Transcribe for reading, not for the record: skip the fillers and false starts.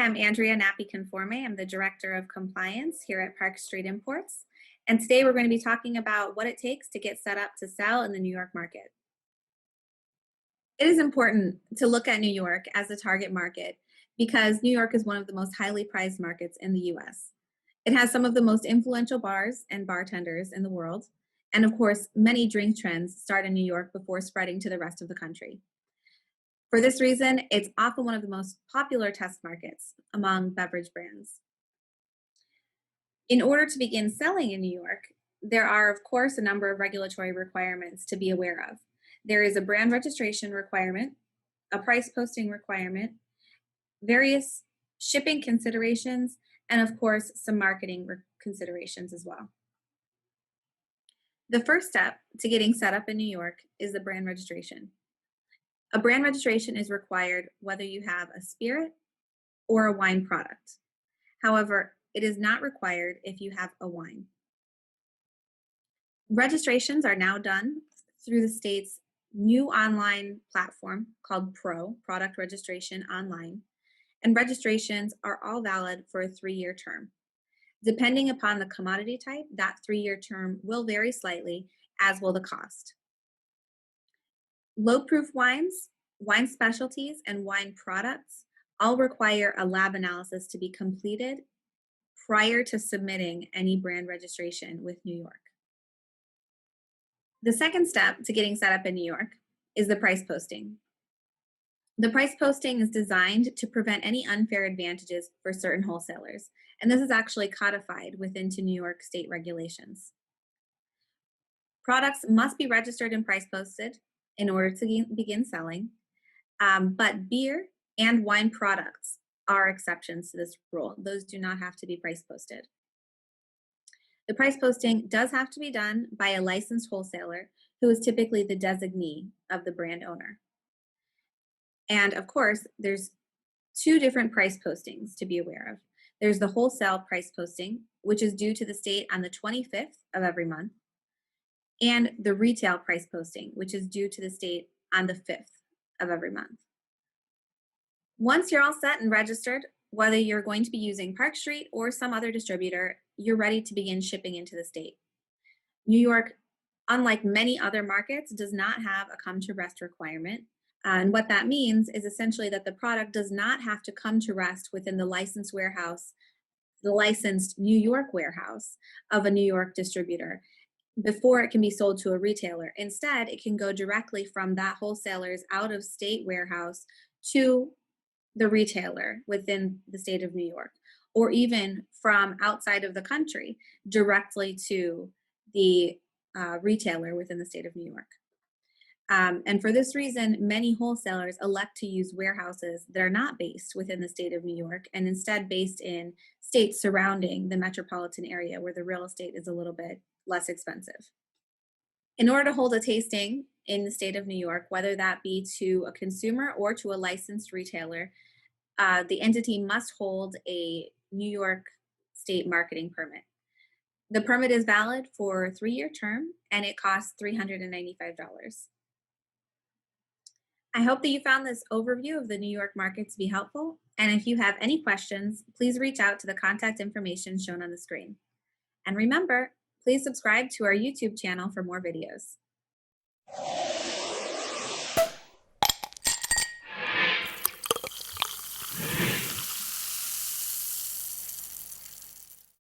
I'm Andrea Nappi-Conforme. I'm the Director of Compliance here at Park Street Imports. And today we're going to be talking about what it takes to get set up to sell in the New York market. It is important to look at New York as a target market because New York is one of the most highly prized markets in the US. It has some of the most influential bars and bartenders in the world. And of course, many drink trends start in New York before spreading to the rest of the country. For this reason, it's often one of the most popular test markets among beverage brands. In order to begin selling in New York, there are, of course, a number of regulatory requirements to be aware of. There is a brand registration requirement, a price posting requirement, various shipping considerations, and of course, some marketing considerations as well. The first step to getting set up in New York is the brand registration. A brand registration is required whether you have a spirit or a wine product. However, it is not required if you have a wine. Registrations are now done through the state's new online platform called PRO, Product Registration Online, and registrations are all valid for a 3-year term. Depending upon the commodity type, that 3-year term will vary slightly, as will the cost. Low-proof wines, wine specialties, and wine products all require a lab analysis to be completed prior to submitting any brand registration with New York. The second step to getting set up in New York is the price posting. The price posting is designed to prevent any unfair advantages for certain wholesalers, and this is actually codified within New York state regulations. Products must be registered and price posted in order to begin selling, but beer and wine products are exceptions to this rule. Those do not have to be price posted. The price posting does have to be done by a licensed wholesaler who is typically the designee of the brand owner. And of course, there's 2 different price postings to be aware of. There's the wholesale price posting, which is due to the state on the 25th of every month, and the retail price posting, which is due to the state on the 5th of every month. Once you're all set and registered, whether you're going to be using Park Street or some other distributor, you're ready to begin shipping into the state. New York, unlike many other markets, does not have a come to rest requirement. And what that means is essentially that the product does not have to come to rest within the licensed warehouse, the licensed New York warehouse of a New York distributor before it can be sold to a retailer. Instead, it can go directly from that wholesaler's out of state warehouse to the retailer within the state of New York, or even from outside of the country directly to the retailer within the state of New York. And for this reason, many wholesalers elect to use warehouses that are not based within the state of New York and instead based in states surrounding the metropolitan area where the real estate is a little bit less expensive. In order to hold a tasting in the state of New York, whether that be to a consumer or to a licensed retailer, the entity must hold a New York state marketing permit. The permit is valid for a 3-year term and it costs $395. I hope that you found this overview of the New York market to be helpful. And if you have any questions, please reach out to the contact information shown on the screen. And remember, please subscribe to our YouTube channel for more videos.